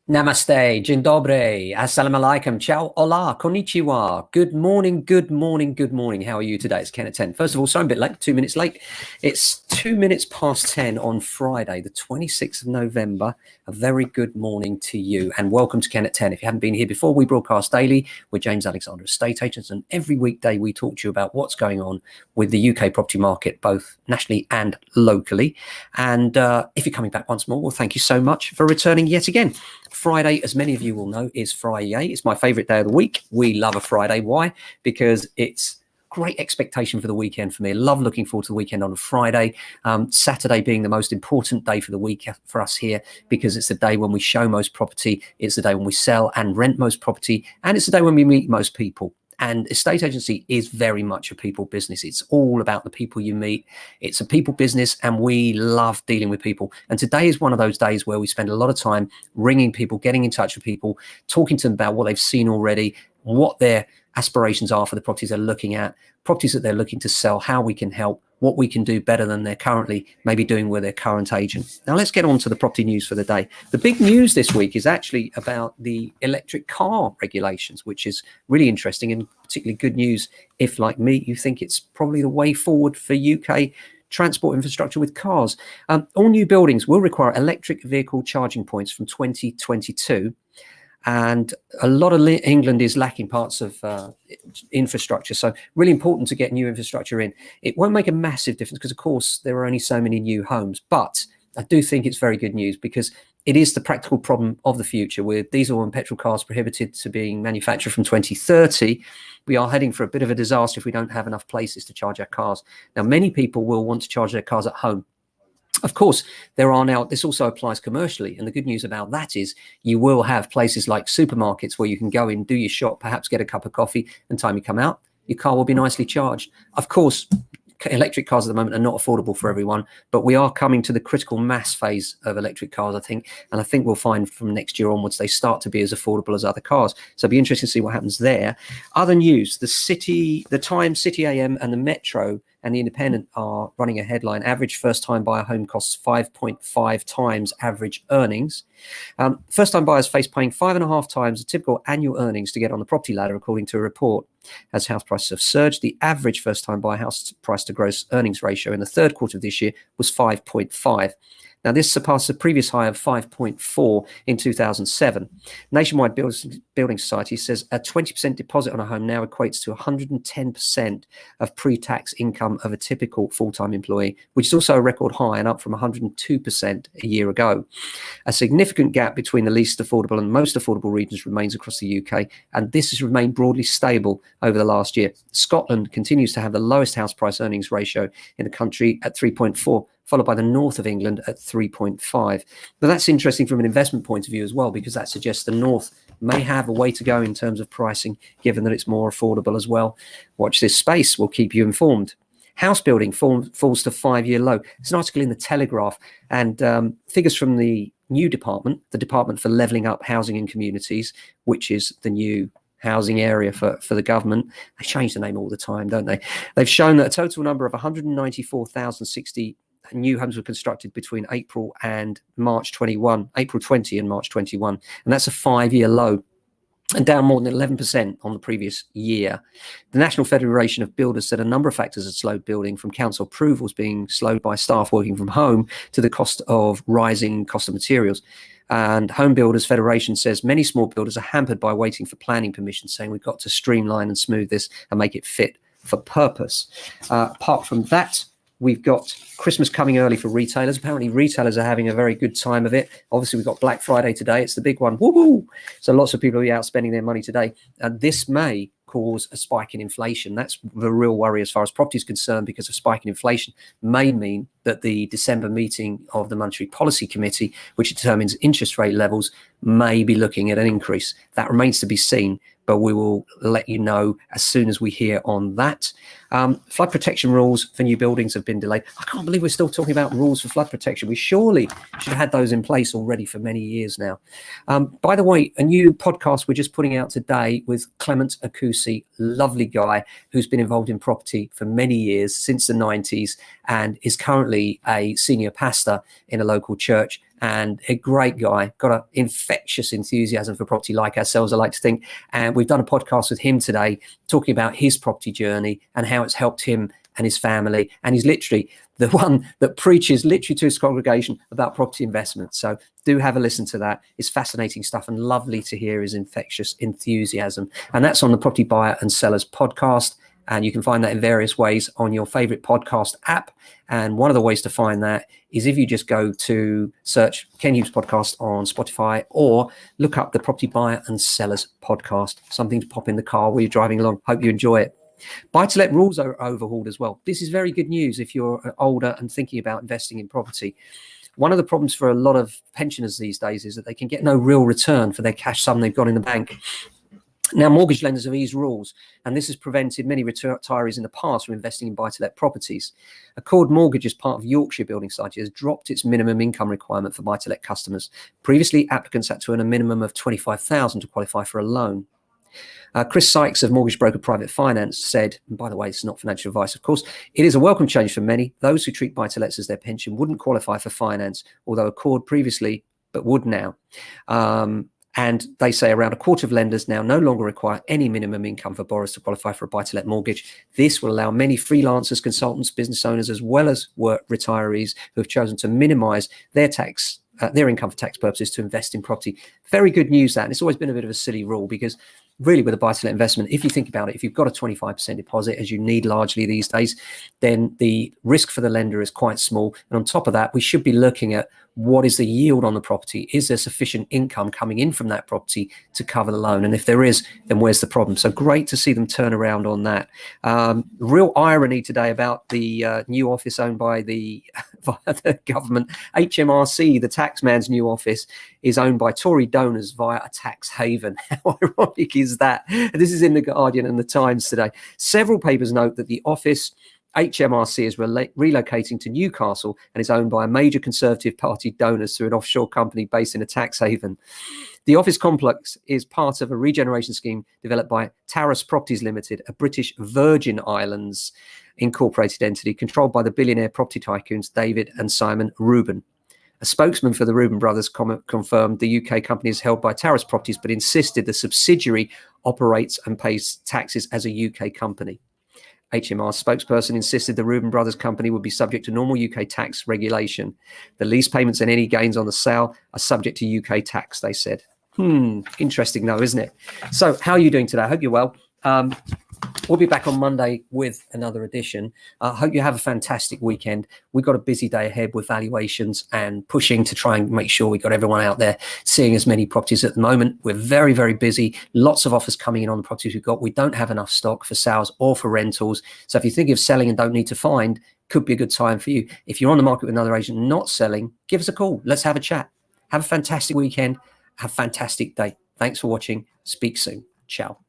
Namaste, dzień dobry, assalamu alaikum, ciao, hola, konnichiwa. Good morning, good morning, good morning. How are you today? It's Ken at 10. First of all, sorry I'm a bit late, 2 minutes late. It's 2 minutes past 10 on Friday, the 26th of November. A very good morning to you and welcome to Ken at 10. If you haven't been here before, we broadcast daily with James Alexander, estate agents, and every weekday we talk to you about what's going on with the UK property market, both nationally and locally. And if you're coming back once more, well, thank you so much for returning yet again. Friday, as many of you will know, is Friday. It's my favorite day of the week. We love a Friday. Why? Because it's great expectation for the weekend for me. I love looking forward to the weekend on a Friday. Saturday being the most important day for the week for us here, because it's the day when we show most property. It's the day when we sell and rent most property. And it's the day when we meet most people. And estate agency is very much a people business. It's all about the people you meet. It's a people business and we love dealing with people. And today is one of those days where we spend a lot of time ringing people, getting in touch with people, talking to them about what they've seen already, what their aspirations are for the properties they're looking at, properties that they're looking to sell, how we can help, what we can do better than they're currently maybe doing with their current agent. Now let's get on to the property news for the day. The big news this week is actually about the electric car regulations, which is really interesting and particularly good news if, like me, you think it's probably the way forward for UK transport infrastructure with cars. All new buildings will require electric vehicle charging points from 2022. And a lot of England is lacking parts of infrastructure. So really important to get new infrastructure in. It won't make a massive difference because, of course, there are only so many new homes. But I do think it's very good news because it is the practical problem of the future. With diesel and petrol cars prohibited to being manufactured from 2030, we are heading for a bit of a disaster if we don't have enough places to charge our cars. Now, many people will want to charge their cars at home. Of course, there are now, this also applies commercially. And the good news about that is you will have places like supermarkets where you can go in, do your shop, perhaps get a cup of coffee, and time you come out, your car will be nicely charged. Of course, electric cars at the moment are not affordable for everyone, but we are coming to the critical mass phase of electric cars, I think. And I think we'll find from next year onwards, they start to be as affordable as other cars. So it'll be interesting to see what happens there. Other news, the Times, City AM and the Metro and the Independent are running a headline. Average first-time buyer home costs 5.5 times average earnings. First-time buyers face paying 5.5 times the typical annual earnings to get on the property ladder, according to a report. As house prices have surged, the average first-time buyer house price to gross earnings ratio in the third quarter of this year was 5.5. Now, this surpassed the previous high of 5.4 in 2007. Nationwide Building Society says a 20% deposit on a home now equates to 110% of pre-tax income of a typical full-time employee, which is also a record high and up from 102% a year ago. A significant gap between the least affordable and most affordable regions remains across the UK, and this has remained broadly stable over the last year. Scotland continues to have the lowest house price earnings ratio in the country at 3.4, followed by the north of England at 3.5. But that's interesting from an investment point of view as well, because that suggests the north may have a way to go in terms of pricing, given that it's more affordable as well. Watch this space, we'll keep you informed. House building falls to 5-year low. It's an article in the Telegraph, and figures from the new department, the Department for Levelling Up Housing and Communities, which is the new housing area for the government. They change the name all the time, don't they? They've shown that a total number of 194,060 new homes were constructed between April 20 and March 21, and that's a 5-year low and down more than 11% on the previous year. The National Federation of Builders said a number of factors had slowed building, from council approvals being slowed by staff working from home to the rising cost of materials. And Home Builders Federation says many small builders are hampered by waiting for planning permission, saying we've got to streamline and smooth this and make it fit for purpose. Apart from that, we've got Christmas coming early for retailers. Apparently retailers are having a very good time of it. Obviously, we've got Black Friday today. It's the big one. Woo-hoo! So lots of people will be out spending their money today. And this may cause a spike in inflation. That's the real worry as far as property is concerned, because a spike in inflation may mean that the December meeting of the Monetary Policy Committee, which determines interest rate levels, may be looking at an increase. That remains to be seen, but we will let you know as soon as we hear on that. Flood protection rules for new buildings have been delayed. I can't believe we're still talking about rules for flood protection. We surely should have had those in place already for many years now. By the way, a new podcast we're just putting out today with Clement Akusi, lovely guy who's been involved in property for many years, since the 90s, and is currently a senior pastor in a local church. and a great guy, got an infectious enthusiasm for property like ourselves, I like to think. And we've done a podcast with him today talking about his property journey and how it's helped him and his family. And he's literally the one that preaches literally to his congregation about property investment. So do have a listen to that. It's fascinating stuff and lovely to hear his infectious enthusiasm. And that's on the Property Buyer and Sellers podcast. And you can find that in various ways on your favorite podcast app. And one of the ways to find that is if you just go to search Ken Hughes podcast on Spotify or look up the Property Buyer and Sellers podcast, something to pop in the car while you're driving along. Hope you enjoy it. Buy-to-let rules are overhauled as well. This is very good news if you're older and thinking about investing in property. One of the problems for a lot of pensioners these days is that they can get no real return for their cash sum they've got in the bank. Now, mortgage lenders have eased rules, and this has prevented many retirees in the past from investing in buy-to-let properties. Accord Mortgage, as part of Yorkshire Building Society, has dropped its minimum income requirement for buy-to-let customers. Previously, applicants had to earn a minimum of $25,000 to qualify for a loan. Chris Sykes of Mortgage Broker Private Finance said, and by the way, it's not financial advice, of course, it is a welcome change for many. Those who treat buy-to-lets as their pension wouldn't qualify for finance, although Accord previously, but would now. And they say around a quarter of lenders now no longer require any minimum income for borrowers to qualify for a buy-to-let mortgage. This will allow many freelancers, consultants, business owners, as well as work retirees who have chosen to minimize their income for tax purposes to invest in property. Very good news that, and it's always been a bit of a silly rule because really with a buy-to-let investment, if you think about it, if you've got a 25% deposit, as you need largely these days, then the risk for the lender is quite small. And on top of that, we should be looking at what is the yield on the property? Is there sufficient income coming in from that property to cover the loan? And if there is, then where's the problem? So great to see them turn around on that. Real irony today about the new office owned by the government. HMRC, the taxman's new office, is owned by Tory donors via a tax haven. How ironic is that? This is in The Guardian and The Times today. Several papers note that the office HMRC is relocating to Newcastle and is owned by a major Conservative Party donors through an offshore company based in a tax haven. The office complex is part of a regeneration scheme developed by Taurus Properties Limited, a British Virgin Islands incorporated entity controlled by the billionaire property tycoons David and Simon Reuben. A spokesman for the Reuben brothers confirmed the UK company is held by Taurus Properties, but insisted the subsidiary operates and pays taxes as a UK company. HMR spokesperson insisted the Reuben brothers company would be subject to normal UK tax regulation. The lease payments and any gains on the sale are subject to UK tax, they said. Interesting though, isn't it? So how are you doing today? I hope you're well. We'll be back on Monday with another edition. I hope you have a fantastic weekend. We've got a busy day ahead with valuations and pushing to try and make sure we got everyone out there seeing as many properties at the moment. We're very, very busy. Lots of offers coming in on the properties we've got. We don't have enough stock for sales or for rentals. So if you think of selling and don't need to find, could be a good time for you. If you're on the market with another agent not selling, give us a call. Let's have a chat. Have a fantastic weekend. Have a fantastic day. Thanks for watching. Speak soon. Ciao.